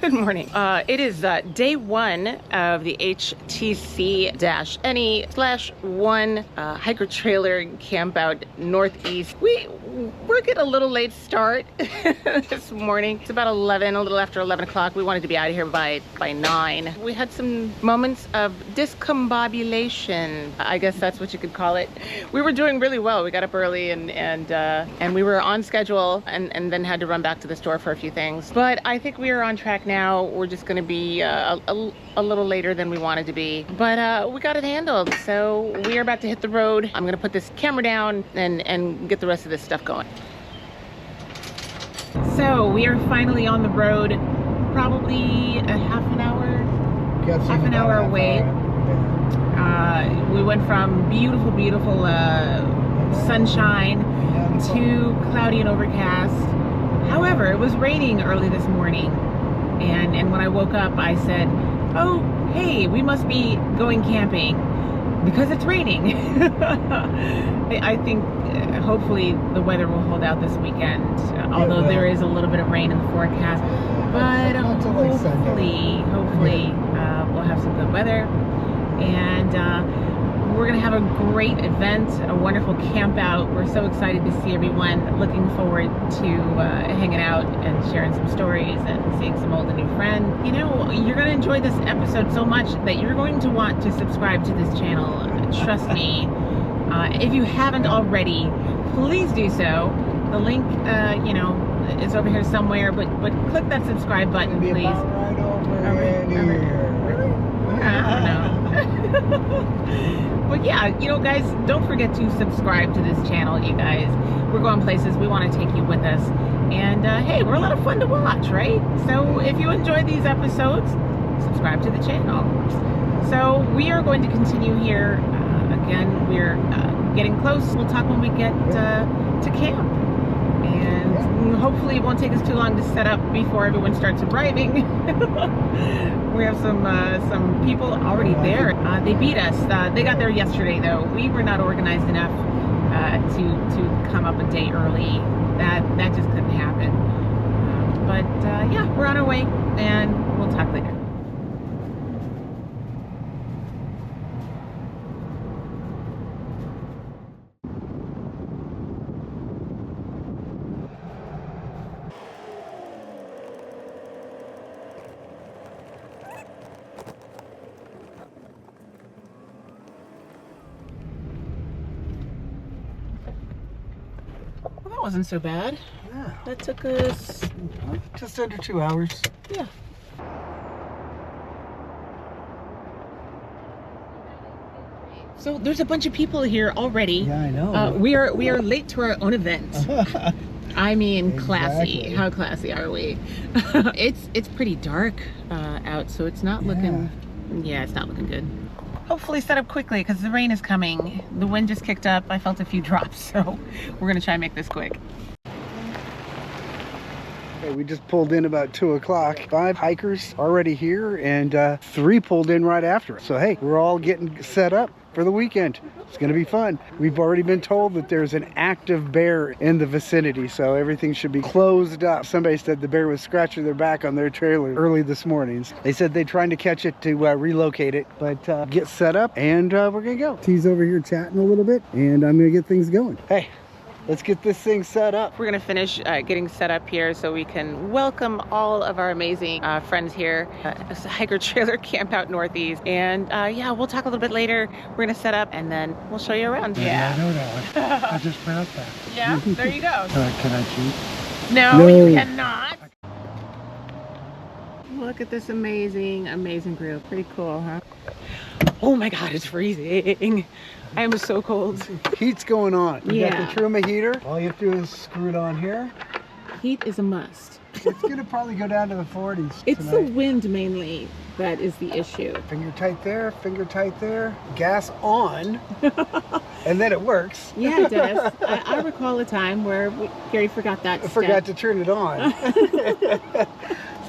Good morning. It is day one of the HTC-NE/1 hiker trailer camp out northeast. We're getting a little late start this morning. It's about 11, a little after 11 o'clock. We wanted to be out of here by 9. We had some moments of discombobulation. I guess that's what you could call it. We were doing really well. We got up early and we were on schedule and then had to run back to the store for a few things. But I think we are on track now. We're just going to be a little later than we wanted to be, but we got it handled. So we are about to hit the road. I'm going to put this camera down and get the rest of this stuff going. So we are finally on the road, probably a half an hour away. We went from beautiful sunshine to cloudy and overcast. However, it was raining early this morning, and when I woke up I said, oh hey, we must be going camping because it's raining. I think hopefully the weather will hold out this weekend, although there is a little bit of rain in the forecast, but hopefully we'll have some good weather, and we're gonna have a great event, a wonderful camp out. We're so excited to see everyone. Looking forward to hanging out and sharing some stories and seeing some old and new friends. You know, you're gonna enjoy this episode so much that you're going to want to subscribe to this channel. Trust me. If you haven't already, please do so. The link, you know, is over here somewhere, but click that subscribe button, please. Right over here. I don't know. But yeah, you know, guys, don't forget to subscribe to this channel, you guys. We're going places. We want to take you with us. And hey, we're a lot of fun to watch, right? So if you enjoy these episodes, subscribe to the channel. So we are going to continue here. Again, we're getting close. We'll talk when we get to camp. And hopefully it won't take us too long to set up before everyone starts arriving. We have some people already there. They beat us. They got there yesterday though. We were not organized enough to come up a day early. That just couldn't happen. But yeah, we're on our way, and we'll talk later. Wasn't so bad. Yeah. That took us just under 2 hours. Yeah. So there's a bunch of people here already. Yeah, I know. We are late to our own event. I mean, classy. Exactly. How classy are we? It's pretty dark out, so it's not looking. Yeah, it's not looking good. Hopefully set up quickly because the rain is coming. The wind just kicked up. I felt a few drops, so we're gonna try and make this quick. Okay, we just pulled in about 2 o'clock. 5 hikers already here, and 3 pulled in right after. So hey, we're all getting set up for the weekend. It's gonna be fun. We've already been told that there's an active bear in the vicinity, so everything should be closed up. Somebody said the bear was scratching their back on their trailer early this morning. They said they're trying to catch it to relocate it, but get set up, and we're gonna go. T's over here chatting a little bit, and I'm gonna get things going. Hey, let's get this thing set up. We're gonna finish getting set up here so we can welcome all of our amazing friends here. It's a hiker trailer camp out northeast. And yeah, we'll talk a little bit later. We're gonna set up and then we'll show you around. Yeah, I know that one. I just pronounced that. Yeah, there you go. Can I cheat? No, you cannot. Look at this amazing group. Pretty cool, huh? Oh my God, it's freezing. I am so cold. Heat's going on. We got Yeah. the Truma heater. All you have to do is screw it on here. Heat is a must. It's gonna probably go down to the 40s It's tonight. the wind mainly that is the issue. Finger tight there, finger tight there. Gas on, and then it works. Yeah, it does. I recall a time where Gary forgot that I forgot to turn it on.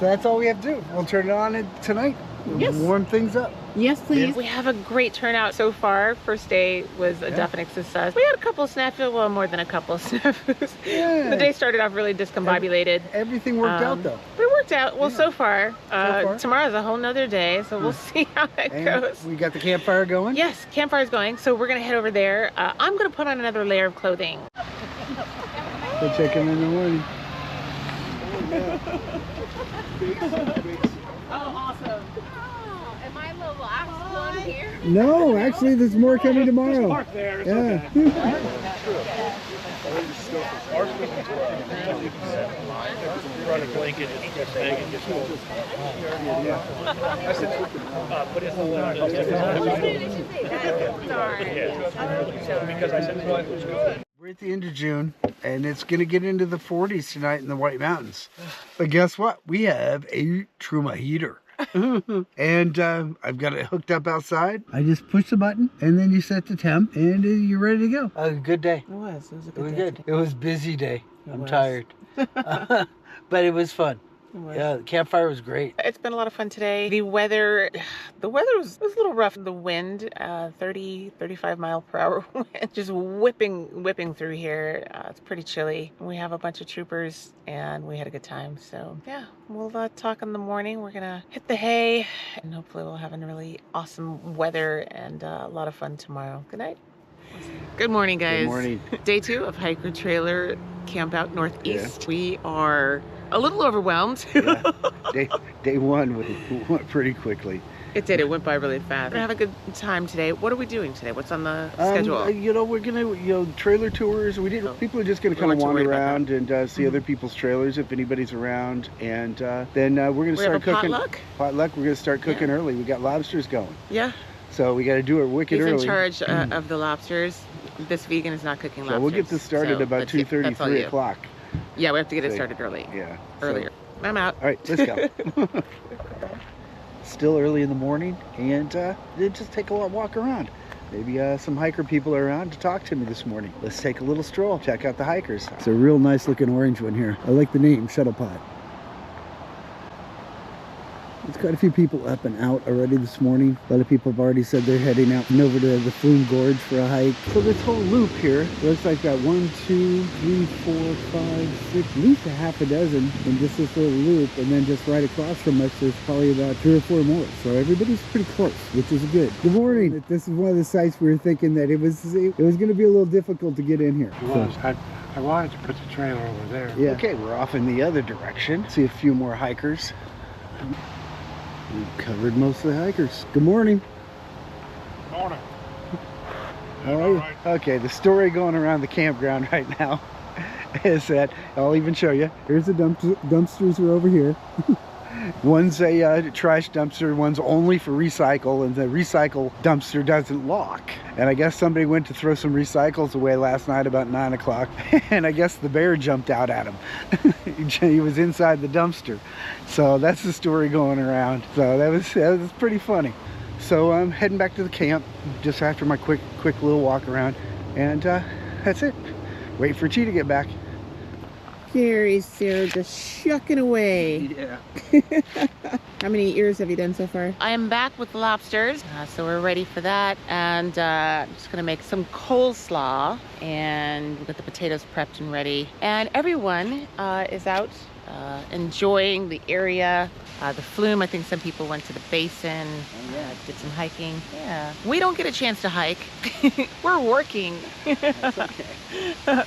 So that's all we have to do. We'll turn it on tonight. Yes. Warm things up. Yes, please. We have a great turnout so far. First day was a definite success. We had a couple snafus, well, more than a couple snafus. Yeah. The day started off really discombobulated. Everything worked out though. But it worked out. Well, Yeah. so far. far. Tomorrow's a whole nother day, so we'll see how that And goes. we got the campfire going? Yes, campfire's going, so we're gonna head over there. I'm gonna put on another layer of clothing. Go check him in the morning. Oh, awesome. Am I the last one here? No, actually, there's more coming tomorrow. Park there. It's Yeah. Run a blanket and just bag and just hold. Put it in the because I said it was good. We're at the end of June, and it's going to get into the 40s tonight in the White Mountains. But guess what? We have a Truma heater. And I've got it hooked up outside. I just push the button, and then you set the temp, and you're ready to go. A good day. It was a It good was day. good. It was a busy day. I'm was. tired. But it was fun. It was. Yeah, the campfire was great. It's been a lot of fun today. The weather was a little rough. The wind, 30, 35 mile per hour wind, just whipping through here. It's pretty chilly. We have a bunch of troopers and we had a good time. So yeah, we'll talk in the morning. We're gonna hit the hay and hopefully we'll have a really awesome weather and a lot of fun tomorrow. Good night. Good morning, guys. Good morning. Day 2 of Hiker Trailer Camp Out Northeast. We are a little overwhelmed. Yeah. Day one went pretty quickly. It did. It went by really fast. We're gonna have a good time today. What are we doing today? What's on the schedule? You know, we're gonna, trailer tours. People are just gonna kind of weren't too wander worried about around and see other people's trailers if anybody's around. And then we're gonna start cooking. Potluck. We're gonna start cooking early. We got lobsters going. Yeah. So we got to do it wicked He's early. in charge of the lobsters. This vegan is not cooking lobsters. So we'll get this started so about 2:30, 3 o'clock. Yeah, we have to get it started early. Yeah. Earlier. I'm out. All right, let's go. Still early in the morning, and just take a walk around. Maybe some hiker people are around to talk to me this morning. Let's take a little stroll, check out the hikers. It's a real nice looking orange one here. I like the name, Shuttlepot. There's quite a few people up and out already this morning. A lot of people have already said they're heading out and over to the FLUME Gorge for a hike. So this whole loop here looks like that 1, 2, 3, 4, 5, 6, at least a half a dozen in just this little loop. And then just right across from us, there's probably about 3 or 4 more. So everybody's pretty close, which is good. Good morning. This is one of the sites we were thinking that it was going to be a little difficult to get in here. It was. I wanted to put the trailer over there. Yeah. Okay, we're off in the other direction. See a few more hikers. We've covered most of the hikers. Good morning. Morning. How are you? Okay, the story going around the campground right now is that, I'll even show you. Here's the dumpsters are over here. One's a trash dumpster, one's only for recycle, and the recycle dumpster doesn't lock. And I guess somebody went to throw some recycles away last night about 9 o'clock, and I guess the bear jumped out at him. He was inside the dumpster. So that's the story going around. So that was pretty funny. So I'm heading back to the camp just after my quick little walk around, and that's it. Wait for Chi to get back. There's Sarah just shucking away. Yeah. How many ears have you done so far? I am back with the lobsters, so we're ready for that. And I'm just gonna make some coleslaw, and we've got the potatoes prepped and ready. And everyone is out enjoying the area. The FLUME, I think some people went to the basin, did some hiking. Yeah, we don't get a chance to hike. We're working. That's okay.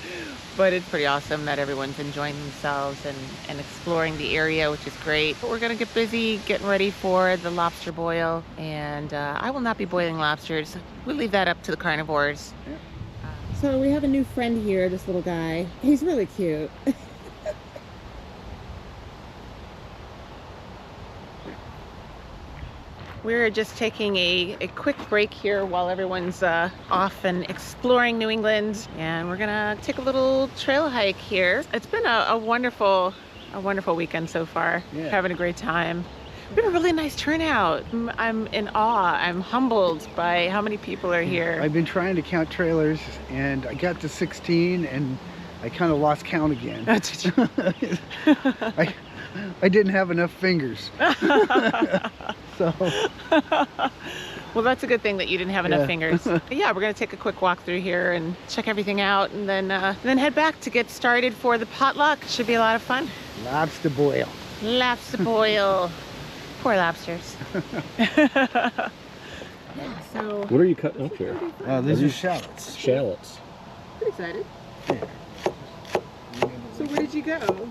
But it's pretty awesome that everyone's enjoying themselves and exploring the area, which is great. But we're gonna get busy getting ready for the lobster boil, and I will not be boiling lobsters. We'll leave that up to the carnivores. So we have a new friend here, this little guy. He's really cute. We're just taking a quick break here while everyone's off and exploring New England, and we're gonna take a little trail hike here. It's been a wonderful weekend so far. Yeah. Having a great time. We have a really nice turnout. I'm in awe. I'm humbled by how many people are here. I've been trying to count trailers, and I got to 16, and I kind of lost count again. I didn't have enough fingers. So. Well, that's a good thing that you didn't have enough fingers. Yeah, we're gonna take a quick walk through here and check everything out, and then head back to get started for the potluck. Should be a lot of fun. Lobster boil. Lobster boil. Poor lobsters. So What are you cutting up here? These are shallots. Shallots. pretty excited. So where did you go?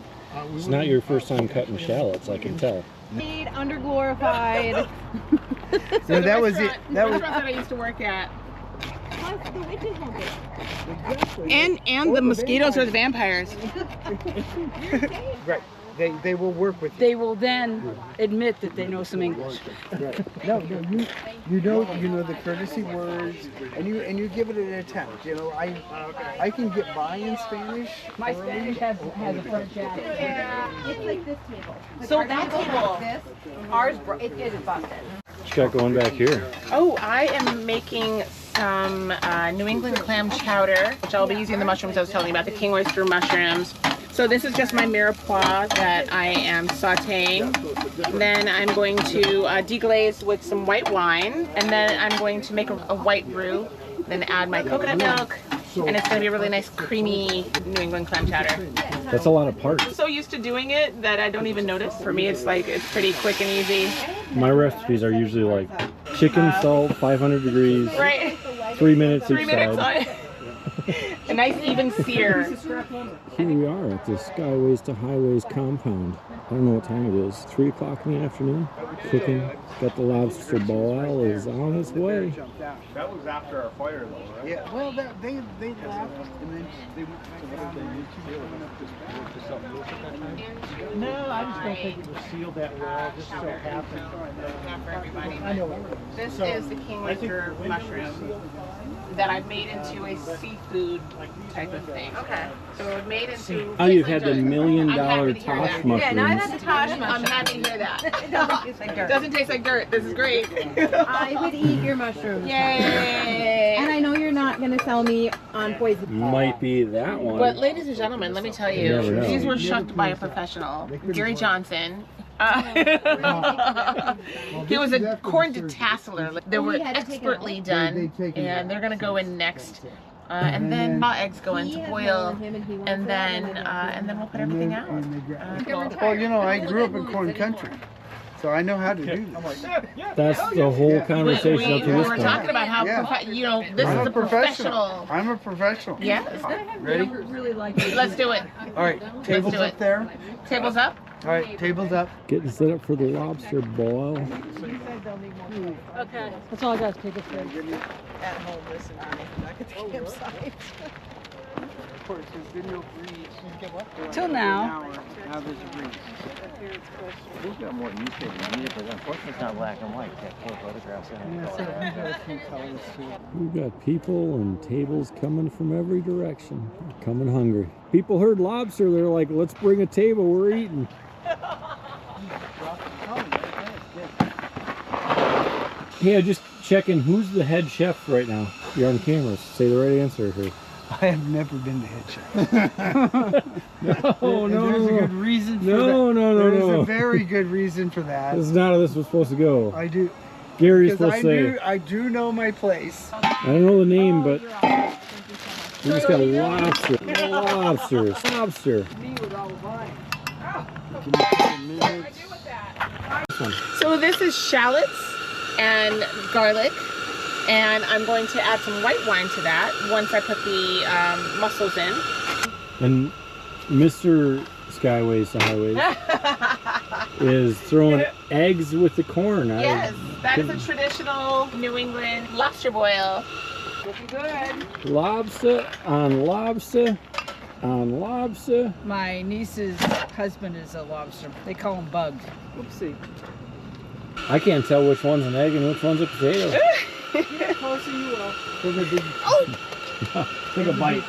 It's not your first time cutting shallots, I can tell. Underglorified. So that was it. That was restaurant that I used to work at. Plus the witches won't be. And the mosquitoes are the vampires. right. They will work with you. They will then admit that they know some English. No, you know the courtesy words, and you give it an attempt. You know, I can get by in Spanish. My Spanish has a French accent. Yeah, it's like this table. So that table. Ours, it is busted. What you got going back here? Oh, I am making some New England clam chowder, which I'll be using the mushrooms I was telling you about, the king oyster mushrooms. So this is just my mirepoix that I am sauteing. Then I'm going to deglaze with some white wine, and then I'm going to make a white roux, then add my coconut milk, and it's going to be a really nice creamy New England clam chowder. That's a lot of parts. I'm so used to doing it that I don't even notice. For me, it's pretty quick and easy. My recipes are usually like chicken, salt, 500 degrees, Right? 3 minutes 3 each minutes side. on a nice even sear. Here we are at the Skyways to Highways compound. I don't know what time it is. 3 o'clock in the afternoon. Cooking. Got the lobster boil is on its way. That was after our fire though, right? Yeah. Well, they left, and then they went No, I just don't think it was sealed that well. Just so happened. Not for everybody. I know. This is the king oyster mushroom that I've made into a seafood type of thing. Okay. So I've made into. Oh, you've had the $1 million I'm happy to hear Tosh that. mushrooms. Yeah, now I've had the Taj I'm mushroom. happy to hear that. It doesn't taste like dirt. Doesn't taste like dirt. This is great. I would eat your mushrooms. Yay! And I know you're not going to sell me on poison. Might be that one. But ladies and gentlemen, let me tell You you, never know. these were shucked by a professional, Gary Johnson. He was a corn detasseler. They were expertly done, and they're gonna go in next. And then raw eggs go in to boil, and then we'll put everything out. Well, you know, I grew up in corn country, so I know how to do this. That's the whole conversation We up to this were point. talking about how this I'm is a a professional. I'm a professional. Yes. Ready? Really like it. Let's do it. All right. Tables do it. up there. Tables up. All right. Tables up. Getting set up for the lobster boil. Okay. That's all I got. Take it straight. At home listening back at the campsite. Of course, there's video breeze. Till now. Now there's a breeze. We've got more newspaper than you, but unfortunately it's not black and white. It's got 4 photographs in it. Yeah, so we got a few colors too. We've got people and tables coming from every direction. They're coming hungry. People heard lobster, they're like, let's bring a table, we're eating. Hey, just checking, who's the head chef right now? You're on camera, say the right answer here. I have never been the head chef. No, There's a good reason for that. No. There's a very good reason for that. This is not how this was supposed to go. I do. Gary's Because supposed to say, I do know my place. I don't know the name, but we just got lobster. Lobster. So this is shallots and garlic, and I'm going to add some white wine to that once I put the mussels in. And Mr. Skyways to Highways is throwing eggs with the corn. Yes, that is a traditional New England lobster boil. Looking good. Lobster on lobster on lobster. My niece's husband is a lobster. They call him Bugs. Oopsie. I can't tell which one's an egg and which one's a potato. Closer you will. Take a bite.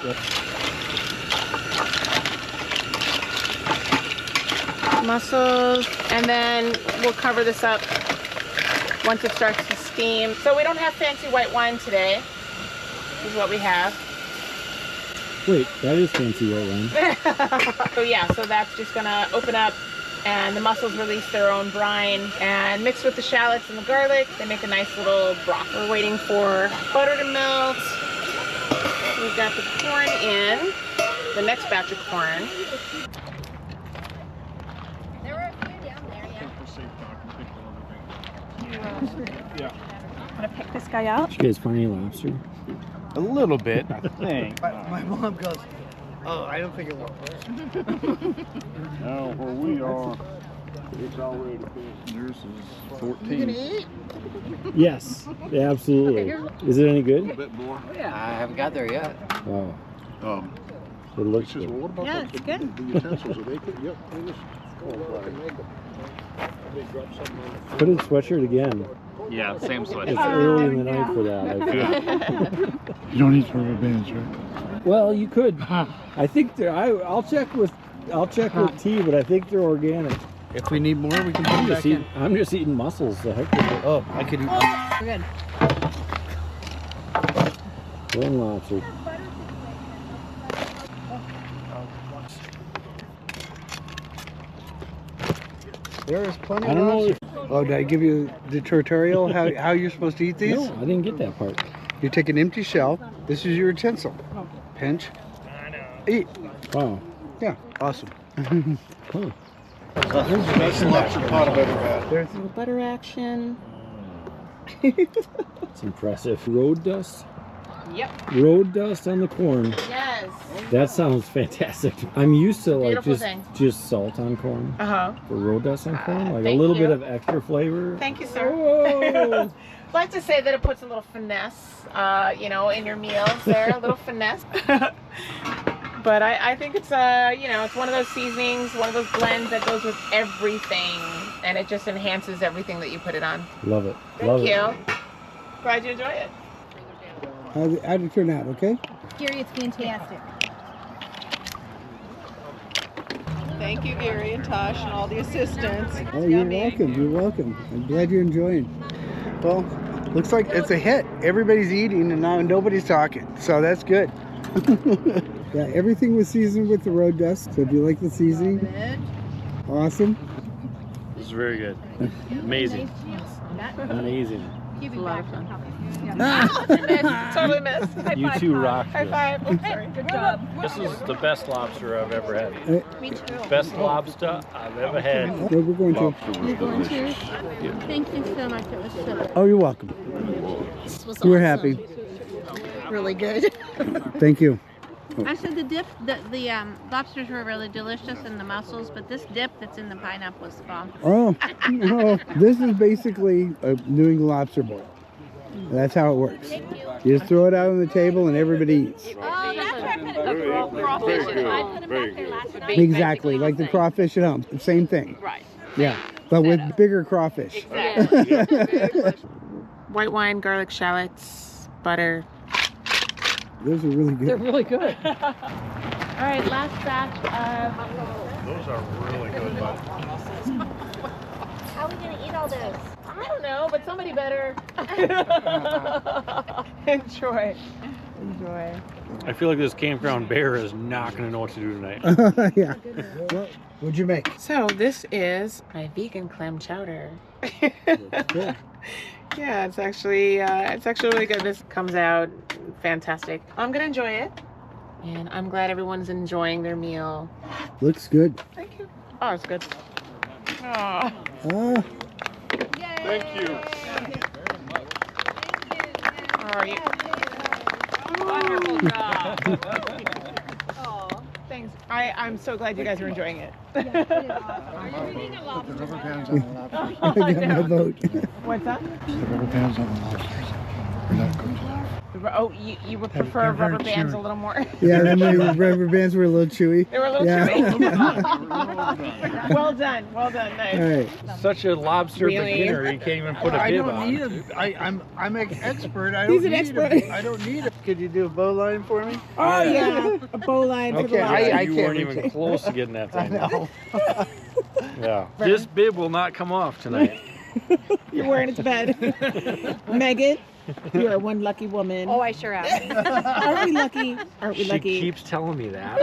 Mussels, and then we'll cover this up once it starts to steam. So we don't have fancy white wine today. This is what we have. Wait, that is fancy white wine. So yeah, so that's just gonna open up, and the mussels release their own brine, and mixed with the shallots and the garlic, they make a nice little broth. We're waiting for butter to melt. We've got the corn in, the next batch of corn. There were a few Want to pick this guy out? Did you guys find any lobster? A little bit, I think. My mom goes, oh, I don't think it will. Now, where we are, it's already finished. Yours is 14. Yes, yeah, absolutely. Is it any A good? bit more. I haven't got there yet. Oh, it He looks says, good. well, what about Yeah, it's good. the utensils? Are they good? Yep, they just. Put in sweatshirt again. Yeah, same It's sweatshirt. early in the night for that, I feel. You don't eat rubber bands, right? Well, you could. I think they're. I'll check with T, but I think they're organic. If we need more, we can put them back in. I'm just eating mussels. The heck with it. Oh, I could eat. We're good. One lobster. There is plenty I of don't know. lobster. Oh, did I give you the tutorial how you're supposed to eat these? No, I didn't get that part. You take an empty shell. This is your utensil. Pinch. Eat. Wow. Yeah, awesome. Huh. Best lobster pot I've ever had. There's Little butter action. It's impressive. Road dust? Yep. Road dust on the corn. Yes. That sounds fantastic. I'm used to like Beautiful thing. just salt on corn. Uh-huh. For road dust on corn, like a thank little you. bit of extra flavor. Thank you, sir. Oh. I'd like to say that it puts a little finesse, you know, in your meals there, a little finesse. But I think it's, you know, it's one of those seasonings, one of those blends that goes with everything, and it just enhances everything that you put it on. Love it. Thank you. Glad you enjoy it. how'd it turn out, okay? Gary, it's fantastic. Thank you, Gary and Tosh and all the assistants. Oh, you're welcome. You're welcome. I'm glad you're enjoying. Well, looks like it's a hit. Everybody's eating and now nobody's talking. So that's good. Yeah, everything was seasoned with the road dust. So do you like the seasoning? Awesome. This is very good. Amazing. Amazing. Give a lot of fun. Totally missed. You two rock. High five. Oh, sorry. Good job. This is the best lobster I've ever had. Me too. Best lobster I've ever had. Where we're going to. Lobster was delicious. Thank you so much. It was so Oh, you're welcome. This was We're happy. really good. Thank you. I said the dip, the lobsters were really delicious and the mussels, but this dip that's in the pineapple was bomb. Oh, no. This is basically a New England lobster boil. That's how it works. You just throw it out on the table and everybody eats. Oh, that's where I put Very, crawfish. very good. I put them Very back there good. last night. Exactly, like the crawfish at home. Same thing. Right. Yeah, but with bigger crawfish. White wine, garlic shallots, butter. Those are really good. They're really good. All right, last batch of... Those are really good, bud. How are we going to eat all this? I don't know, but somebody better. Enjoy. Enjoy. I feel like this campground bear is not going to know what to do tonight. Yeah. Well, what'd you make? So this is my vegan clam chowder. Cool. Yeah, it's actually really good. This comes out fantastic. I'm gonna enjoy it, and I'm glad everyone's enjoying their meal. Looks good. Thank you. Oh, it's good. Oh. Ah, Thank you. How are you? Wonderful job. Thanks. I'm so glad you guys are enjoying it. Put the rubber bands on the lobsters. I got my vote. What's that? The rubber bands on the lobsters. We're not good. Oh, you would prefer rubber bands a little more. Yeah, then my rubber bands were a little chewy. They were a little Yeah. chewy. Well done. Well done. Nice. All right. Such a lobster Really? beginner, you can't even put a I bib don't on. need it. I'm an expert. I He's don't an need expert. I don't need it. Could you do a bow line for me? Oh yeah, a bow line for the Okay, lobster. I You can't weren't reach even it. close to getting that I thing. know. Yeah. This bib will not come off tonight. You're wearing it to bed. Megan, you are one lucky woman. Oh, I sure am. Aren't we lucky? Aren't we She lucky? keeps telling me that.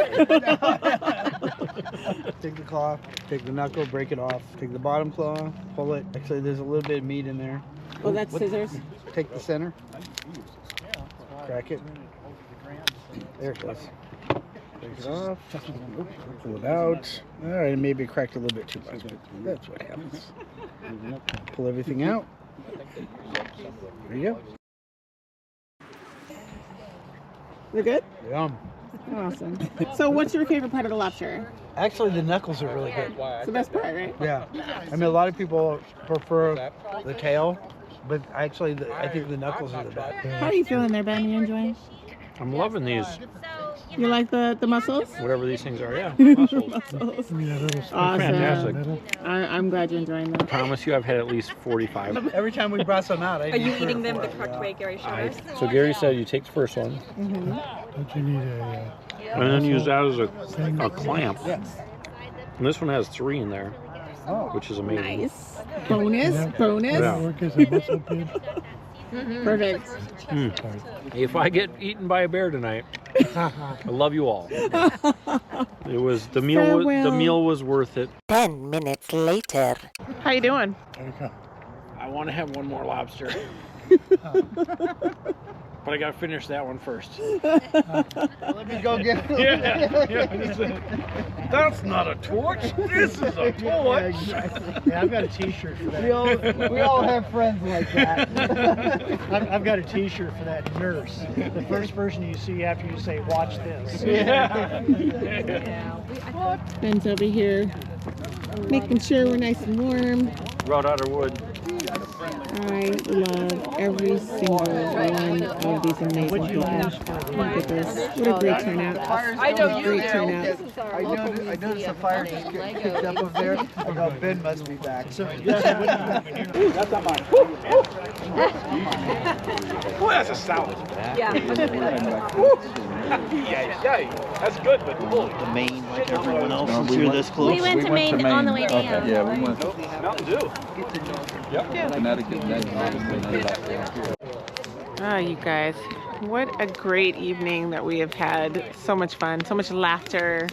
Take the claw, take the knuckle, break it off. Take the bottom claw, pull it. Actually, there's a little bit of meat in there. Oh, that's scissors. Take the center, crack it. There it goes. Take it off, pull it out. All right, maybe it cracked a little bit too much, but that's what happens. Pull everything out. There you go. They're good? Yum. Awesome. So what's your favorite part of the lobster? Actually, the knuckles are really good. It's the best part, right? Yeah. I mean, a lot of people prefer the tail, but actually, I think the knuckles are the best. How are you feeling there, Ben? You enjoying? I'm loving these, You like the mussels? whatever these things are. Yeah, mussels. Mussels. Awesome. Fantastic. I'm glad you're enjoying them. I promise you, I've had at least 45. Every time we brought some out, Are you eating them the correct way Gary showed us? So Gary said you take the first one, Don't you need a, and then use that as a clamp. Yes. And this one has 3 in there, which is amazing. Nice. Bonus. Bonus. Yeah. work as a muscle pin? Perfect. If I get eaten by a bear tonight, I love you all. It was the meal. Farewell. The meal was worth it. 10 minutes later. How you doing? I want to have one more lobster, but I gotta finish that one first. Let me go get it. Yeah. That's not a torch. This is a torch. Yeah, I've got a T-shirt for that. We all have friends like that. I've got a T-shirt for that nurse. The first person you see after you say, "Watch this." Ben's over here making sure we're nice and warm. Wrought out of wood. I love every single one of these amazing people. Look at this. What a great turnout. I know What a you great do. turnout. I noticed the fire just kicked up over there. I go, Ben must be back. That's not mine. Boy, that's a salad. Yeah. Yeah, that's good, but holy. The Maine, like everyone else, since you're this close. We went to Maine on the way down. Okay, yeah, we went to Mountain Dew. Connecticut, Oh, you guys, what a great evening that we have had. So much fun, so much laughter.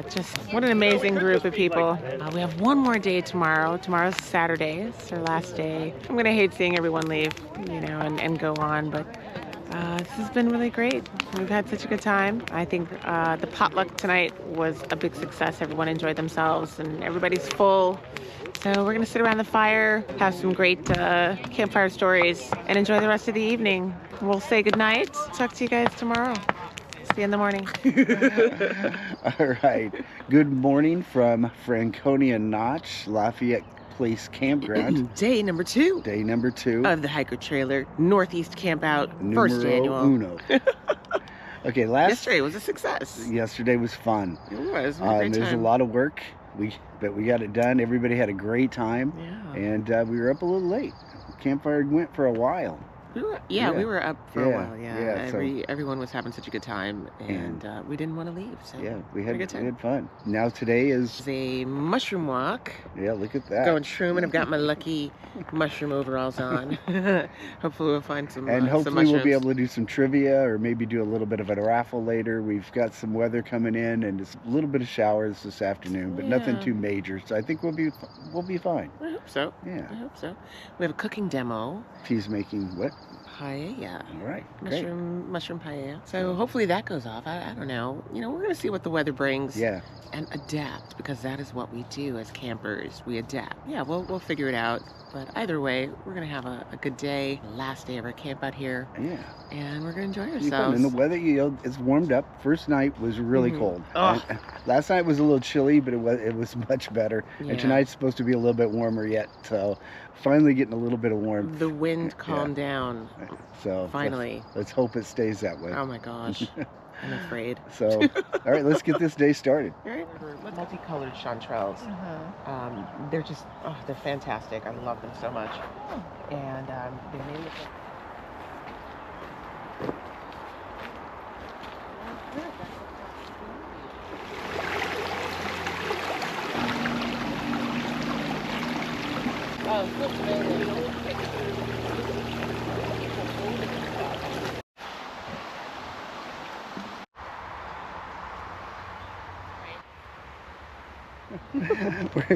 Just what an amazing group of people. We have one more day tomorrow. Tomorrow's Saturday. It's our last day. I'm gonna hate seeing everyone leave, you know, and go on, but this has been really great. We've had such a good time. I think the potluck tonight was a big success. Everyone enjoyed themselves and everybody's full. So we're gonna sit around the fire, have some great campfire stories, and enjoy the rest of the evening. We'll say goodnight. Talk to you guys tomorrow. See you in the morning. All right. Good morning from Franconia Notch, Lafayette Place Campground. Day number 2. Day number 2. Of the Hiker Trailer Northeast Campout, first Numero annual. uno. Okay, Yesterday was a success. Yesterday was fun. It was. A great There's a time. lot of work, but we got it done. Everybody had a great time, and we were up a little late. Campfire went for a while. We were up for a while. Everyone was having such a good time, and we didn't want to leave. So we had a good time. fun. Now today is It's a mushroom walk. Yeah, look at that. Going shrooming. I've got my lucky mushroom overalls on. Hopefully we'll find some. And some hopefully we'll be mushrooms. able to do some trivia or maybe do a little bit of a raffle later. We've got some weather coming in and just a little bit of showers this afternoon, but nothing too major. So I think we'll be fine. I hope so. Yeah. I hope so. We have a cooking demo. She's making what? Paella. All right. Great. Mushroom paella. So hopefully that goes off. I don't know. You know, we're gonna see what the weather brings. Yeah. And adapt, because that is what we do as campers. We adapt. Yeah, we'll figure it out. But either way, we're gonna have a good day. The last day of our camp out here. Yeah. And we're gonna enjoy Be fun. ourselves. And the weather, it's warmed up. First night was really cold. Oh. Last night was a little chilly, but it was much better. Yeah. And tonight's supposed to be a little bit warmer yet. So finally getting a little bit of warmth. The wind calmed down. So finally. Let's hope it stays that way. Oh my gosh. I'm afraid. So, all right, let's get this day started. All right. Multicolored chanterelles. They're just, they're fantastic. I love them so much. And they made it.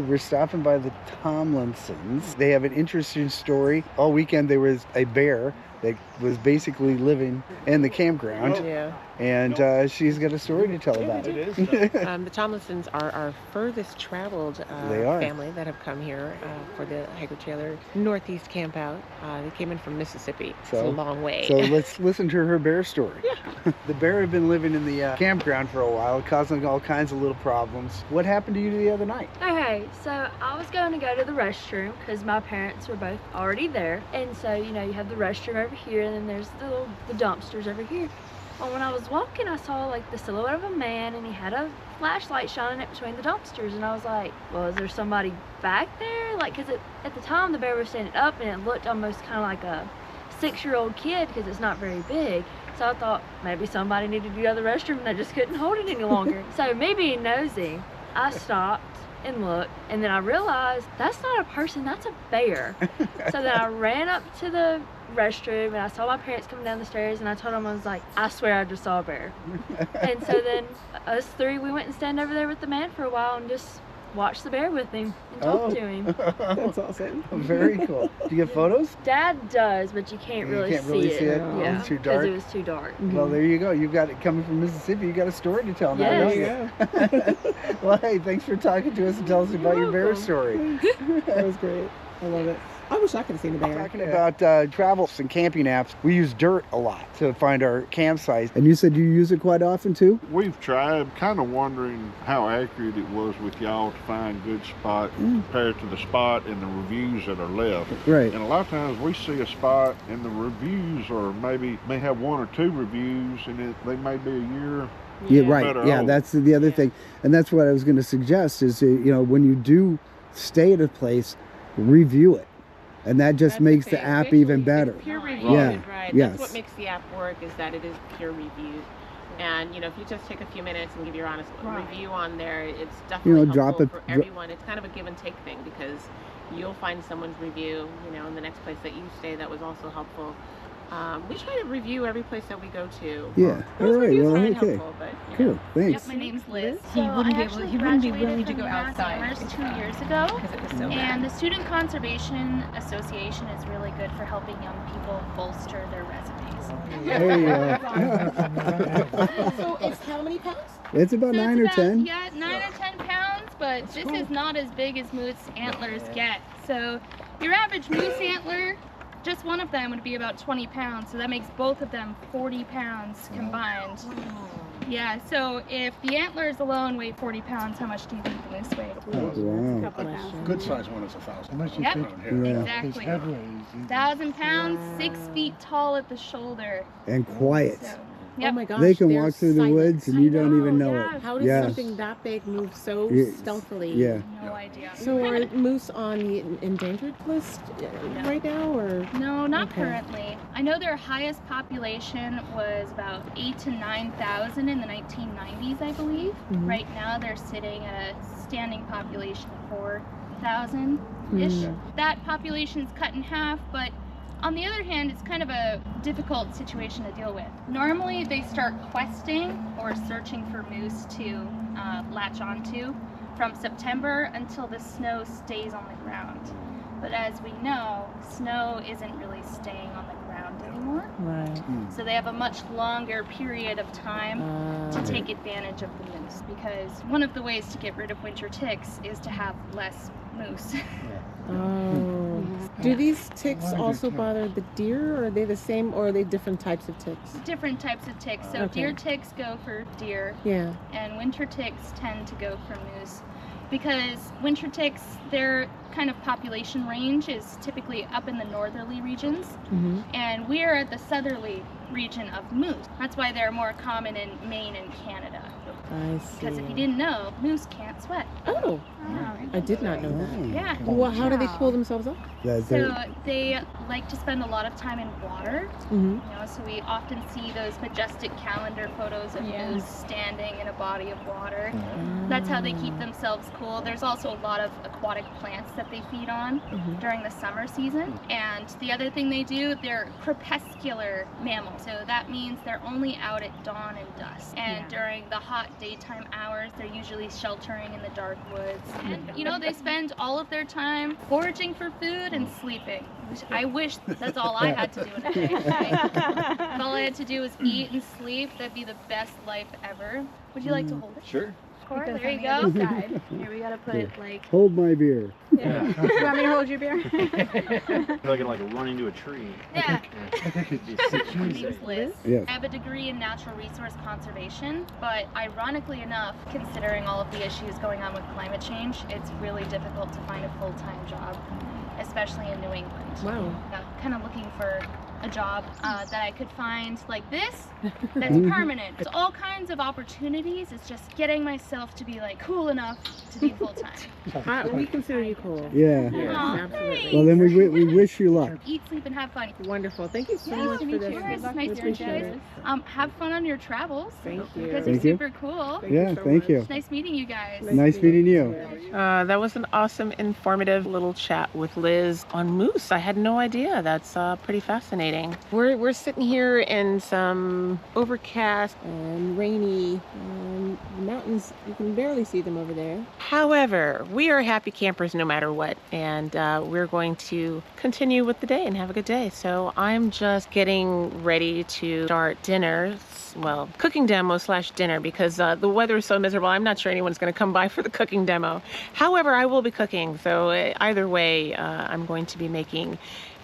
We're stopping by the Tomlinsons. They have an interesting story. All weekend there was a bear that was basically living in the campground. Yeah. And she's got a story to tell about it. The Tomlinsons are our furthest traveled They are. family that have come here for the hiker trailer Northeast camp out. They came in from Mississippi. It's a long way. So let's listen to her bear story. Yeah. The bear had been living in the campground for a while, causing all kinds of little problems. What happened to you the other night? Okay, so I was going to go to the restroom because my parents were both already there. And so, you know, you have the restroom over here and then there's the dumpsters over here. Well, when I was walking, I saw like the silhouette of a man and he had a flashlight shining up between the dumpsters. And I was like, well, is there somebody back there? Like, because at the time the bear was standing up and it looked almost kind of like a 6-year-old kid because it's not very big. So I thought maybe somebody needed to go to the restroom and they just couldn't hold it any longer. So me being nosy, I stopped and looked, and then I realized that's not a person, that's a bear. So then I ran up to the restroom and I saw my parents coming down the stairs and I told them, I was like, I swear I just saw a bear. And so then us three, we went and stand over there with the man for a while and just watch the bear with him and talk to him. That's awesome. Very cool. Do you get photos? Dad does, but you can't really see it. Yeah, it's too dark. Because it was too dark. Well, there you go. You've got it coming from Mississippi. You got a story to tell now. Yes. Don't you? Well, hey, thanks for talking to us and tell us about your bear story. That was great. I love it. I wish I could have seen a bear. Talking about travels and camping apps, we use dirt a lot to find our campsites. And you said you use it quite often too? We've tried, kind of wondering how accurate it was with y'all to find good spots compared to the spot and the reviews that are left. Right. And a lot of times we see a spot and the reviews are may have 1 or 2 reviews and they may be a year. Yeah, right. Yeah, that's the other thing. And that's what I was going to suggest is, you know, when you do stay at a place, review it. And that just makes the app even better. It's peer reviewed, right? Yes. That's what makes the app work, is that it is peer reviewed. And, you know, if you just take a few minutes and give your honest review on there, it's definitely helpful for everyone. It's kind of a give and take thing, because you'll find someone's review, you know, in the next place that you stay that was also helpful. We try to review every place that we go to. Yeah. All right. Well, okay. Helpful, but, cool. Thanks. Yep, my name's Liz. He wouldn't be willing to go outside 2 years ago. And the Student Conservation Association is really good for helping young people bolster their resumes. There you So it's how many pounds? It's about 9 or 10. Yeah, 9 or 10 pounds, but this is not as big as moose antlers get. So your average moose antler, just one of them would be about 20 pounds, so that makes both of them 40 pounds combined. Yeah, so if the antlers alone weigh 40 pounds, how much do you think the moose weighs? Wow. Good size one is 1,000. Yep, exactly. 1,000 pounds, 6 feet tall at the shoulder. And quiet. So, oh my gosh, they can walk through the woods and you don't even know it. How does something that big move so stealthily? Yeah. No idea. So are moose on the endangered list right now, or? No, not currently. I know their highest population was about 8,000 to 9,000 in the 1990s, I believe. Right now they're sitting at a standing population of 4,000-ish. That population's cut in half, but on the other hand, it's kind of a difficult situation to deal with. Normally, they start questing or searching for moose to latch onto from September until the snow stays on the ground. But as we know, snow isn't really staying on the ground anymore. Right. So they have a much longer period of time to take advantage of the moose, because one of the ways to get rid of winter ticks is to have less moose. Oh. Do these ticks also bother the deer, or are they the same, or are they different types of ticks? Different types of ticks. So deer ticks go for deer, and winter ticks tend to go for moose. Because winter ticks, their kind of population range is typically up in the northerly regions, and we're at the southerly region of moose. That's why they're more common in Maine and Canada. I see. Because if you didn't know, moose can't sweat. Oh, I did not know that. Yeah. Well, how do they pull themselves up? So they like to spend a lot of time in water. You know, so we often see those majestic calendar photos of moose standing in a body of water. That's how they keep themselves cool. There's also a lot of aquatic plants that they feed on during the summer season. And the other thing they do, they're crepuscular mammals. So that means th're only out at dawn and dusk. And during the hot daytime hours. They're usually sheltering in the dark woods. And, you know, they spend all of their time foraging for food and sleeping. Which I wish that's all I had to do in a day. Right? If all I had to do was eat and sleep, that'd be the best life ever. Would you like to hold it? Sure. There you go. Here, we gotta put it like... Hold my beer. Yeah. You want me to hold your beer? I feel like I run into a tree. Yeah. My name's Liz. Yes. I have a degree in natural resource conservation, but ironically enough, considering all of the issues going on with climate change, it's really difficult to find a full-time job, especially in New England. Wow. Kind of looking for a job that I could find like this, that's permanent. It's all kinds of opportunities. It's just getting myself to be like cool enough to be full-time. We consider you cool. Yeah. Aw, Absolutely. Well, then we wish you luck. Eat, sleep, and have fun. Wonderful. Thank you so Nice much to for meet this. you. Nice to meet you Appreciate guys. it. Have fun on your travels. Thank you. You guys are Thank you. super cool. Yeah, thank you. It's nice meeting you guys. Nice meeting you. That was an awesome, informative little chat with Liz on moose. I had no idea. That's pretty fascinating. We're sitting here in some overcast And rainy. The mountains, you can barely see them over there. However, we are happy campers no matter what, and we're going to continue with the day and have a good day. So I'm just getting ready to start dinner. Well, cooking demo / dinner, because the weather is so miserable. I'm not sure anyone's going to come by for the cooking demo. However, I will be cooking. So either way, I'm going to be making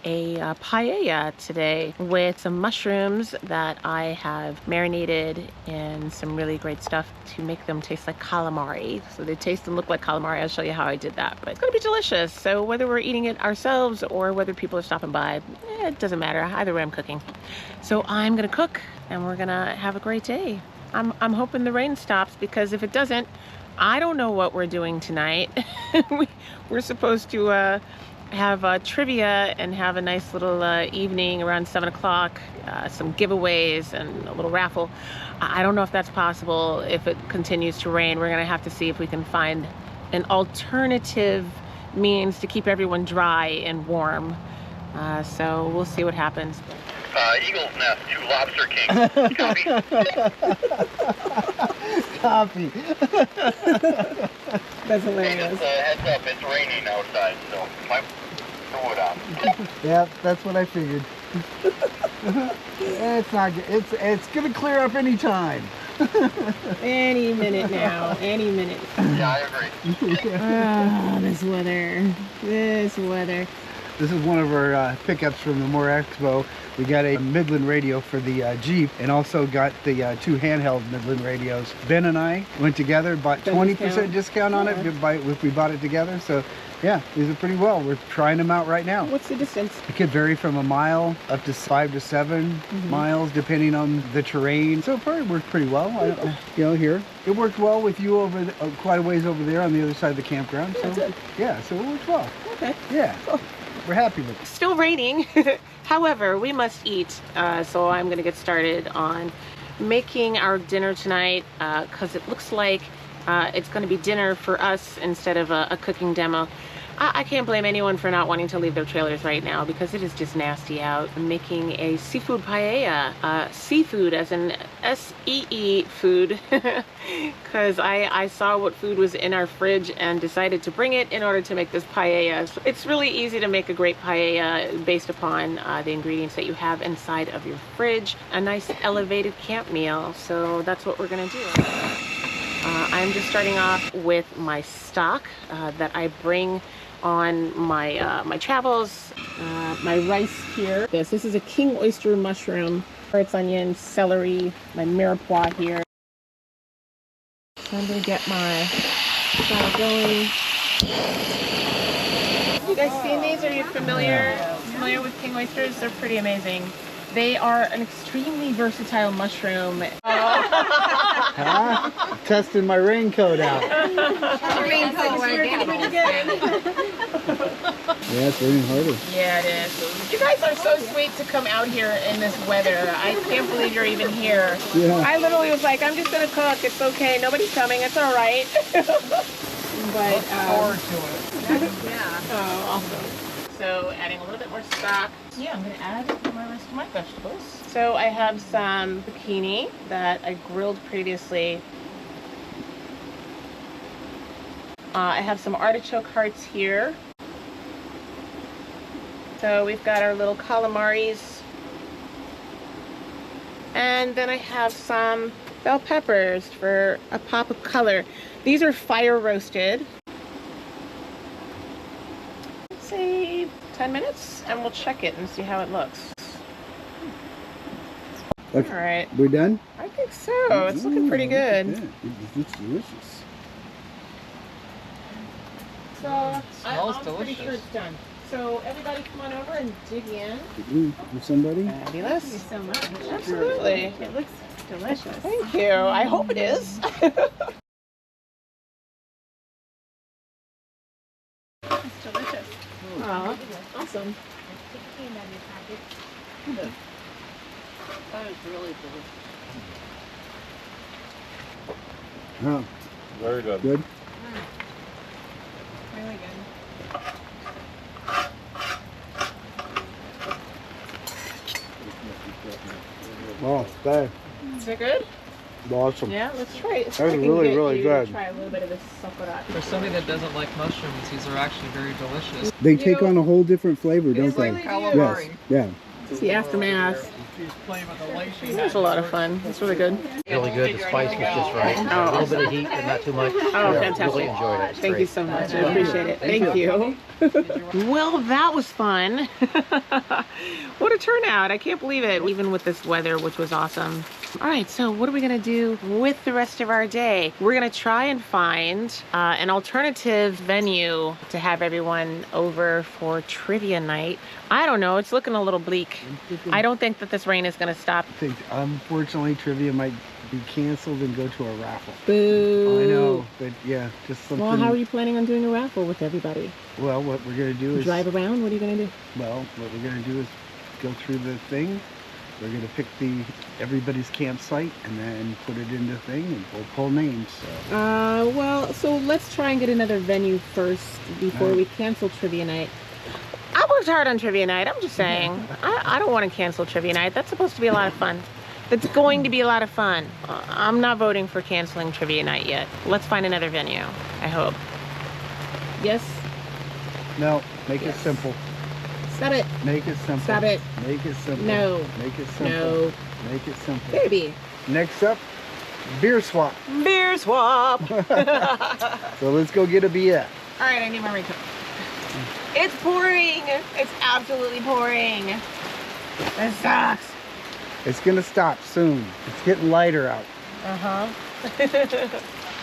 a paella today with some mushrooms that I have marinated in some really great stuff to make them taste like calamari. So they taste and look like calamari. I'll show you how I did that, but it's gonna be delicious. So whether we're eating it ourselves or whether people are stopping by, it doesn't matter. Either way, I'm cooking. So I'm gonna cook and we're gonna have a great day. I'm hoping the rain stops, because if it doesn't, I don't know what we're doing tonight. We're supposed to have trivia and have a nice little evening around 7 o'clock, some giveaways and a little raffle. I don't know if that's possible. If it continues to rain, we're gonna have to see if we can find an alternative means to keep everyone dry and warm. So we'll see what happens. Eagle's Nest, 2 Lobster Kings. Copy. That's hilarious. Just heads up, it's raining outside, so might put the wood on. Yeah, that's what I figured. It's not good. It's gonna clear up any time. Any minute now. Any minute. Yeah, I agree. This weather. This weather. This is one of our pickups from the Moore Expo. We got a Midland radio for the Jeep, and also got the 2 handheld Midland radios. Ben and I went together, bought 20% discount on it if we bought it together. So yeah, these are pretty well. We're trying them out right now. What's the distance? It could vary from a mile up to 5 to 7 miles, depending on the terrain. So it probably worked pretty well. Here. It worked well with you over quite a ways over there on the other side of the campground. So yeah, so it worked well. Okay. Yeah. Cool. We're happy with it. Still raining. However, we must eat. So I'm gonna get started on making our dinner tonight, because it looks like it's gonna be dinner for us instead of a cooking demo. I can't blame anyone for not wanting to leave their trailers right now, because it is just nasty out. I'm making a seafood paella, seafood as in S-E-E food, because I saw what food was in our fridge and decided to bring it in order to make this paella. So it's really easy to make a great paella based upon the ingredients that you have inside of your fridge. A nice elevated camp meal, so that's what we're gonna do. I'm just starting off with my stock that I bring on my my travels. My rice here. This is a king oyster mushroom, carrots, onions, celery, my mirepoix here. So I'm gonna get my stock going. You guys seen these? Are you familiar with king oysters? They're pretty amazing. They are an extremely versatile mushroom. Testing my raincoat out. Raincoat pretty good. Yeah, it's raining harder. Yeah, it is. You guys are so sweet to come out here in this weather. I can't believe you're even here. Yeah. I literally was like, I'm just gonna cook. It's okay. Nobody's coming. It's all right. But Forward to it. yeah. Oh, awesome. So adding a little bit more stock. Yeah, I'm gonna add the rest of my vegetables. So I have some zucchini that I grilled previously. I have some artichoke hearts here. So we've got our little calamaris. And then I have some bell peppers for a pop of color. These are fire roasted. Let's say 10 minutes and we'll check it and see how it looks. All right. We're done? I think so. It's looking pretty good. It looks delicious. So I'm pretty sure it's done. So everybody come on over and dig in. With somebody? Fabulous. Thank you so much. Absolutely. It looks delicious. Thank you. I hope it is. It's delicious. Aw, awesome. That is really delicious. Oh. Very good. Good? Really good. Oh, that Is it good? awesome. Yeah, let's try it. That was really good. Try a little bit of this sauerkraut. For somebody that doesn't like mushrooms, these are actually very delicious. They take on a whole different flavor, don't It's they? like calamari. Yes. Yeah. It's the aftermath. It was a lot of fun. It's really good. Really good. The spice was just right. A little bit of heat, but not too much. Oh, fantastic. Really enjoyed it. It's Thank great. you so much. I appreciate it. Thank you. Well, that was fun. What a turnout. I can't believe it, even with this weather, which was awesome. All right, so what are we gonna do with the rest of our day? We're gonna try and find an alternative venue to have everyone over for trivia night. I don't know, it's looking a little bleak. I don't think that this rain is gonna stop. I think, unfortunately, trivia might be canceled and go to a raffle. Boo. I know, but yeah, just something. Well, how are you planning on doing a raffle with everybody? Well, what we're gonna do is Drive around? What are you gonna do? Well, what we're gonna do is go through the thing. We're gonna pick everybody's campsite and then put it in the thing, and we'll pull names. So. Well, so let's try and get another venue first before we cancel trivia night. I worked hard on trivia night. I'm just saying. I don't want to cancel trivia night. That's supposed to be a lot of fun. It's going to be a lot of fun. I'm not voting for canceling trivia night yet. Let's find another venue, I hope. Yes? No, make it simple. Stop it. Make it simple. Stop it. Make it simple. No. Make it simple. No. Make it simple. Baby. Next up, beer swap. Beer swap. So let's go get a beer. All right, I need my raincoat. It's pouring. It's absolutely pouring. It sucks. It's gonna stop soon. It's getting lighter out. Uh-huh.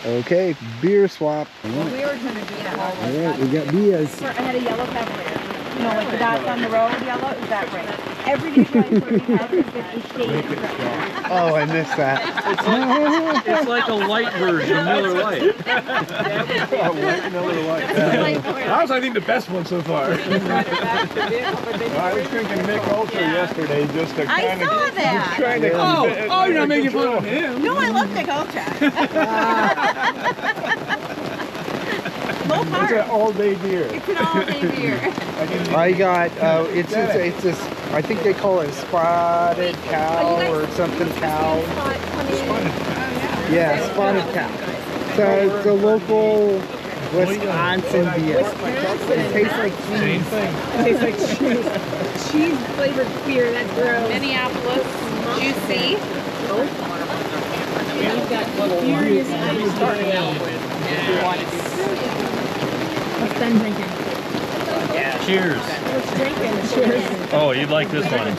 Okay, beer swap. Well, we were going to do that. All right, we got beers. I had a yellow pepper. You know, like the dots on the road, yellow? Is that right? Every day trying to have is 50 shades of red. Oh, I missed that. It's like a light version of Miller Lite. Miller Lite. That was, I think, the best one so far. I was drinking Mick Ultra yesterday just to kind of... I saw that! Oh, you're not making fun of him. No, I love Mick Ultra. It's an all-day beer. It's an all-day beer. I got, it's this, I think they call it spotted cow or something cow. Yeah, spotted cow. So it's a local Wisconsin beer. It tastes like cheese. It tastes like cheese. Cheese flavored beer, that's gross. Minneapolis, juicy. You've got furious ice starting out with. What's Ben drinking? Cheers. What's drinking? Cheers. Oh, you'd like this one.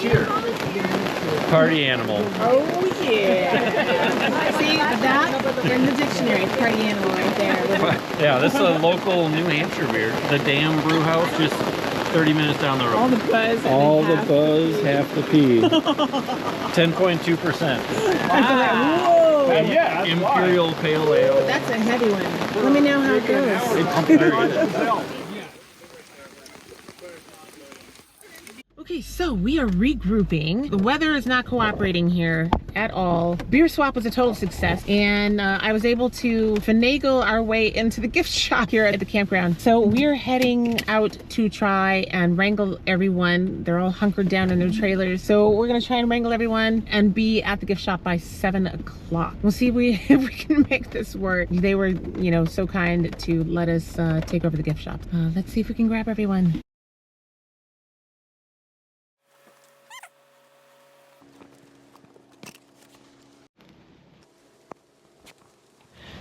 Party animal. Oh, yeah. See, that in the dictionary, it's party animal right there. Yeah, this is a local New Hampshire beer. The Dam Brew House, just 30 minutes down the road. All the buzz. All the buzz, half the pee. 10.2%. Whoa. Yeah, Imperial Pale Ale. That's a heavy one. Let me know how it goes. Okay, so we are regrouping. The weather is not cooperating here, at all. Beer swap was a total success, and I was able to finagle our way into the gift shop here at the campground. So we're heading out to try and wrangle everyone. They're all hunkered down in their trailers. So we're gonna try and wrangle everyone and be at the gift shop by 7 o'clock. We'll see if we can make this work. They were, you know, so kind to let us take over the gift shop. Let's see if we can grab everyone.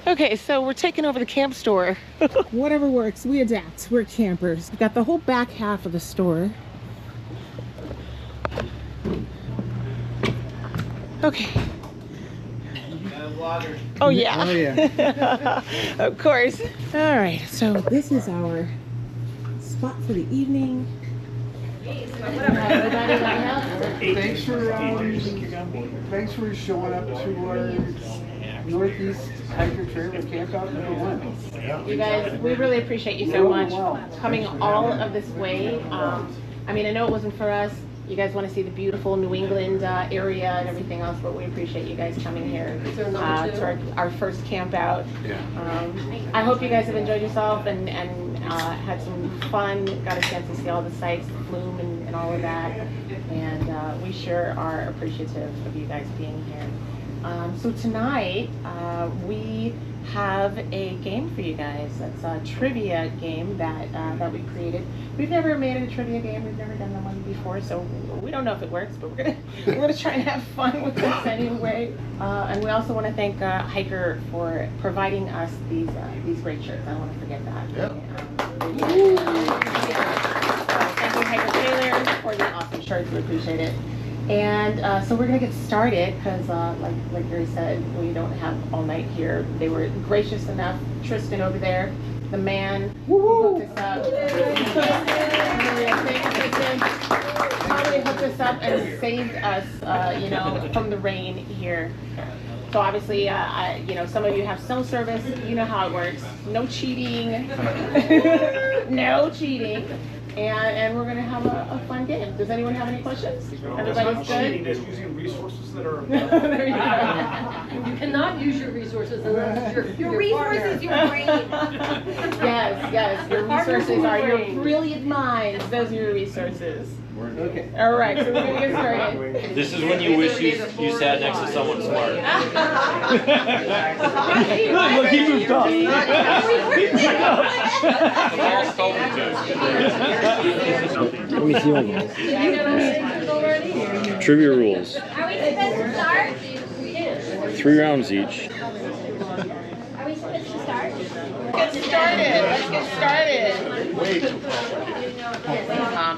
Okay, so we're taking over the camp store. Whatever works, we adapt. We're campers. We've got the whole back half of the store. Okay. Oh yeah. Oh yeah. Of course. All right, so this is our spot for the evening. Thanks for showing up to our Northeast Hiker Trailer Campout #1. You guys, we really appreciate you so much coming all of this way. I mean, I know it wasn't for us. You guys want to see the beautiful New England area and everything else, but we appreciate you guys coming here to our first camp out. I hope you guys have enjoyed yourself and had some fun, got a chance to see all the sights, the FLUME and all of that. And we sure are appreciative of you guys being here. So tonight, we have a game for you guys. That's a trivia game that we created. We've never made a trivia game. We've never done one before, so we don't know if it works, but we're gonna try and have fun with this anyway. And we also want to thank Hiker for providing us these great shirts. I don't want to forget that. Thank you, Hiker Taylor, for the awesome shirts. We appreciate it. And so we're gonna get started because, like Gary said, we don't have all night here. They were gracious enough. Tristan over there, the man who hooked us up. Totally hooked us up and saved us, you know, from the rain here. So obviously, you know, some of you have cell service. You know how it works. No cheating. No cheating. And we're going to have a fun game. Does anyone have any questions? Everybody's good? Just using resources that are there you go. You cannot use your resources unless your resources, your brain. Yes. Your resources are your brilliant minds. Those are your resources. Okay. All right, so we're going to get started. This is when you wish you sat next to someone smart. Look, he moved up. Let me see one. Trivia rules. 3 rounds each. Are we supposed to start? Let's get started. Wait.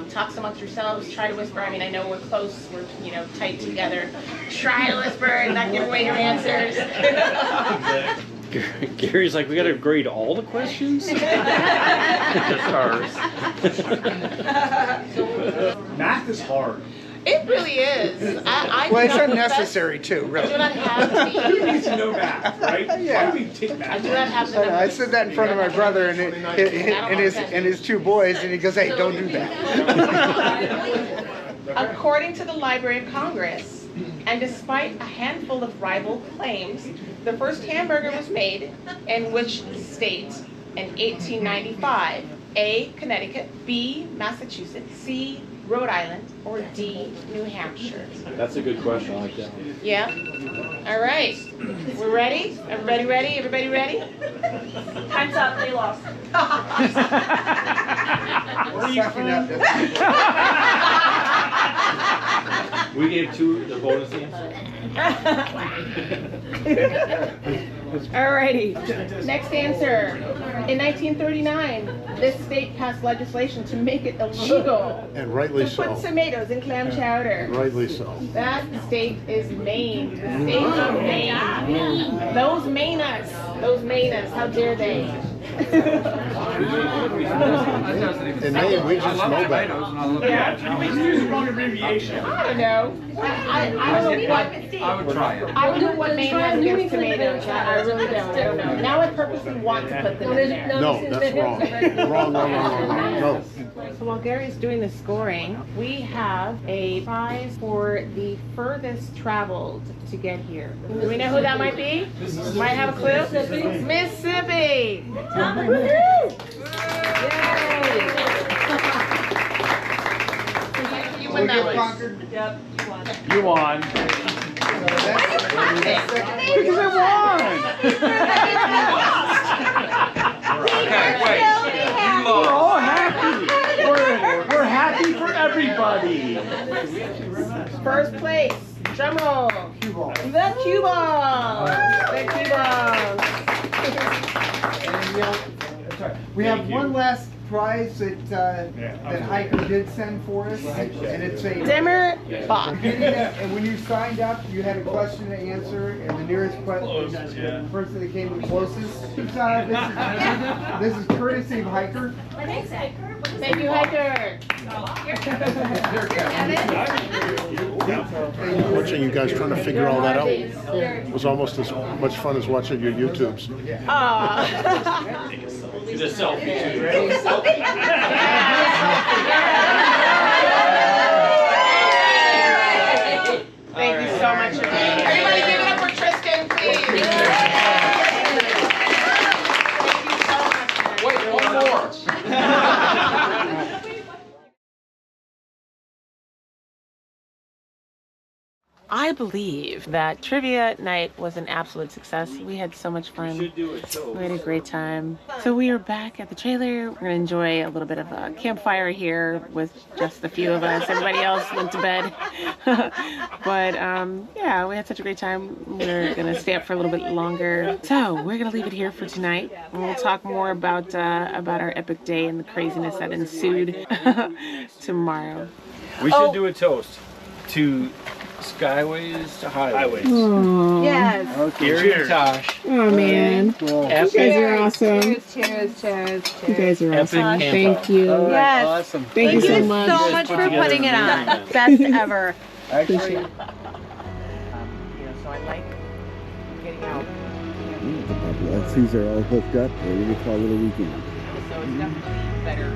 Talk amongst yourselves. Try to whisper. I mean, I know we're close. We're, you know, tight together. Try to whisper and not give away your answers. Gary's like, we got to grade all the questions? Math is hard. It really is. Well, it's unnecessary too, really. I do not have You need to know math, right? Yeah. Why do we take math? I do not have the numbers. I said that in front of my brother and his 2 boys, and he goes, "Hey, don't do that." According to the Library of Congress, and despite a handful of rival claims, the first hamburger was made in which state in 1895? A, Connecticut, B, Massachusetts, C, Rhode Island, or D, New Hampshire? That's a good question. I like that. Yeah? All right. We're ready? Everybody ready? Everybody ready? Time's up. They lost. We gave 2 the bonus answer. Alrighty. Next answer. In 1939, this state passed legislation to make it illegal And rightly to put so. tomatoes in clam chowder. Rightly so. That state is Maine. The state of Maine. Those Mainers. How dare they? In Maine, we just mow better. Yeah, we use the wrong abbreviation. I don't know. I don't know what. I would try it. I don't know what Maine has against tomatoes. I really don't. I don't know. Now I purposely want to put them in there. No, that's wrong. Wrong. No. So while Gary's doing the scoring, we have a prize for the furthest traveled to get here. Do we know who that might be? Might have a clue? Mississippi! You win that one. Yep, you won. You won. Because I won. Okay, wait. We're all happy. We're happy for everybody. First place, drum roll. The cue ball. The cue ball. We have one last prize that Hiker did send for us, and it's a dimmer box. And when you signed up, you had a question to answer, and the nearest question, the person that came the closest. This is courtesy of Hiker. Thank you, Hiker. Watching you guys trying to figure all that out was almost as much fun as watching your YouTubes. It's a selfie. Thank you so much. Everybody give it up for Tristan, please. Thank you so much. Wait, one more. I believe that trivia night was an absolute success. We had so much fun. We had a great time. So we are back at the trailer. We're gonna enjoy a little bit of a campfire here with just a few of us. Everybody else went to bed. But yeah, we had such a great time. We're gonna stay up for a little bit longer. So we're gonna leave it here for tonight. And we'll talk more about our epic day and the craziness that ensued tomorrow. We should do a toast to Skyways to Highways. Yes. Okay, Gary and Tosh. Oh man, you guys are awesome. Cheers. You guys are awesome. Epic Thank you. Yes. Awesome. Thank you so much. So much for putting it on. Best ever. Actually, So I like getting out. The paparazzi's are all hooked up, ready to call it a weekend. So it's definitely better.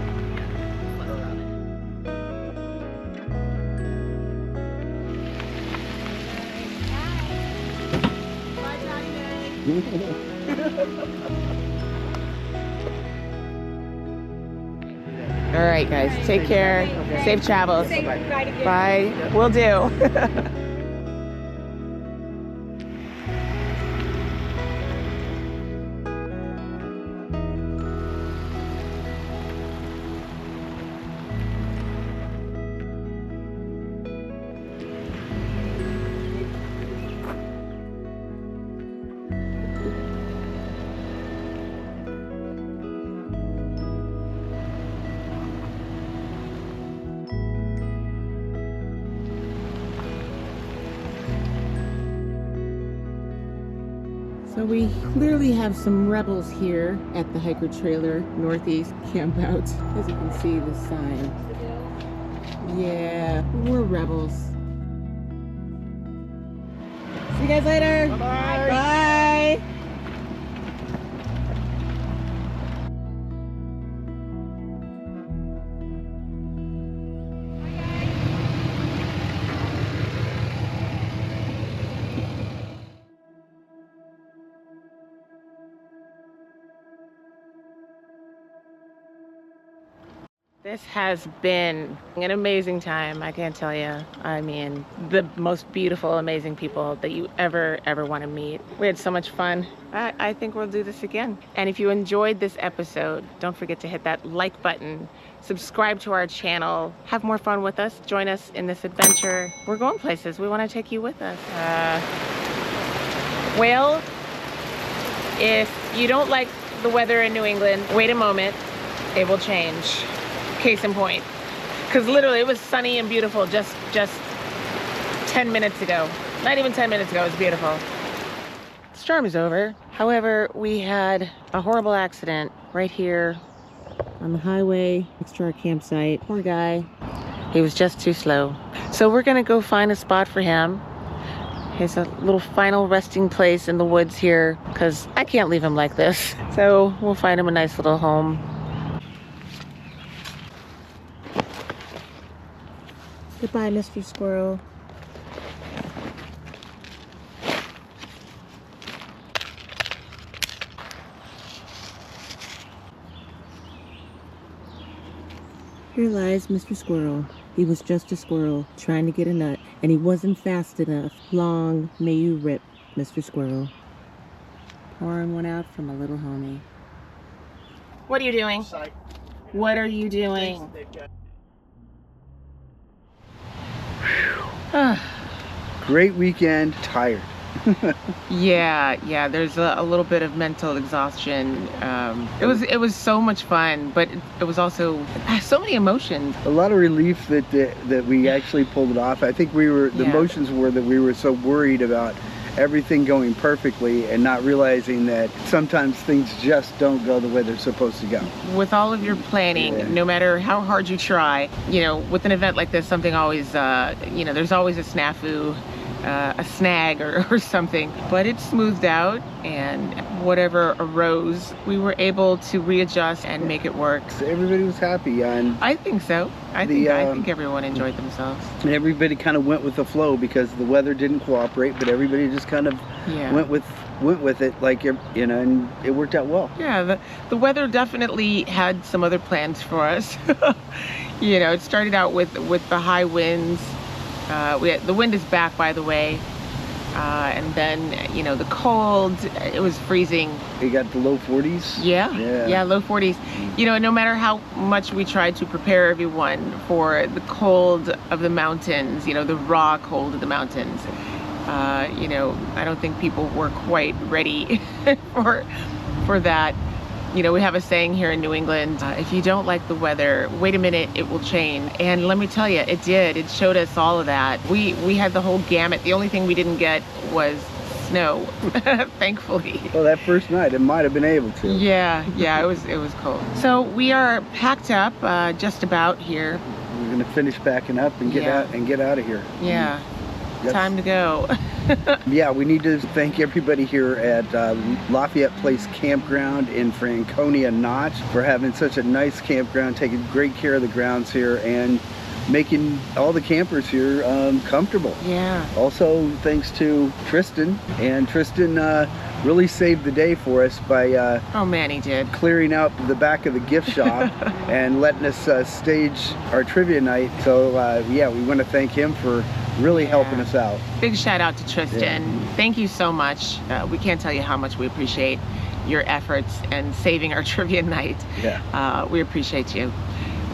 All right, guys, take care. Safe travels. Bye. Will do. So we clearly have some rebels here at the Hiker Trailer Northeast Campout. As you can see the sign. Yeah, we're rebels. See you guys later. Bye. Bye. This has been an amazing time, I can't tell you. I mean, the most beautiful, amazing people that you ever want to meet. We had so much fun. I think we'll do this again. And if you enjoyed this episode, don't forget to hit that like button, subscribe to our channel, have more fun with us, join us in this adventure. We're going places, we want to take you with us. Well, if you don't like the weather in New England, wait a moment, it will change. Case in point, because literally it was sunny and beautiful just 10 minutes ago. Not even 10 minutes ago, it was beautiful. The storm is over. However, we had a horrible accident right here on the highway next to our campsite. Poor guy. He was just too slow. So we're gonna go find a spot for him. Here's a little final resting place in the woods here because I can't leave him like this. So we'll find him a nice little home. Goodbye, Mr. Squirrel. Here lies Mr. Squirrel. He was just a squirrel trying to get a nut, and he wasn't fast enough. Long may you rip, Mr. Squirrel. Pouring one out from a little homie. What are you doing? What are you doing? Great weekend, tired. Yeah, there's a little bit of mental exhaustion. It was so much fun, but it was also so many emotions. A lot of relief that we actually pulled it off. I think the emotions were that we were so worried about everything going perfectly and not realizing that sometimes things just don't go the way they're supposed to go. With all of your planning, no matter how hard you try, you know, with an event like this, something always, you know, there's always a snafu, a snag or something, but it smoothed out, and whatever arose, we were able to readjust and make it work. So everybody was happy, and I think so. I think everyone enjoyed themselves. And everybody kind of went with the flow because the weather didn't cooperate, but everybody just kind of went with it, like, you know, and it worked out well. Yeah, the weather definitely had some other plans for us. You know, it started out with the high winds. The wind is back, by the way, and then, you know, the cold. It was freezing. We got the low 40s. Yeah, low 40s. You know, no matter how much we tried to prepare everyone for the cold of the mountains, you know, the raw cold of the mountains, you know, I don't think people were quite ready for that. You know, we have a saying here in New England, if you don't like the weather, wait a minute, it will change. And let me tell you, it did. It showed us all of that. We had the whole gamut. The only thing we didn't get was snow, thankfully. Well, that first night, it might have been able to. Yeah, it was cold. So we are packed up just about here. We're gonna finish packing up and get out of here. Yeah, time to go. Yeah, we need to thank everybody here at Lafayette Place Campground in Franconia Notch for having such a nice campground, taking great care of the grounds here, and making all the campers here comfortable. Yeah. Also, thanks to Tristan, and Tristan really saved the day for us by oh man, he did, clearing out the back of the gift shop and letting us stage our trivia night. So yeah, we want to thank him for really helping us out. Big shout out to Tristan. Thank you so much. We can't tell you how much we appreciate your efforts and saving our trivia night. We appreciate you.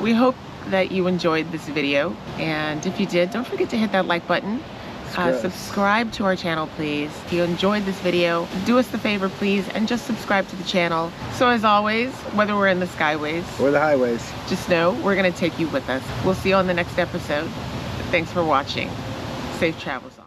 We hope that you enjoyed this video, and if you did, don't forget to hit that like button. Subscribe to our channel, please. If you enjoyed this video, do us the favor, please, and just subscribe to the channel. So as always, whether we're in the skyways or the highways, just know we're gonna take you with us. We'll see you on the next episode. Thanks for watching. Safe travels all.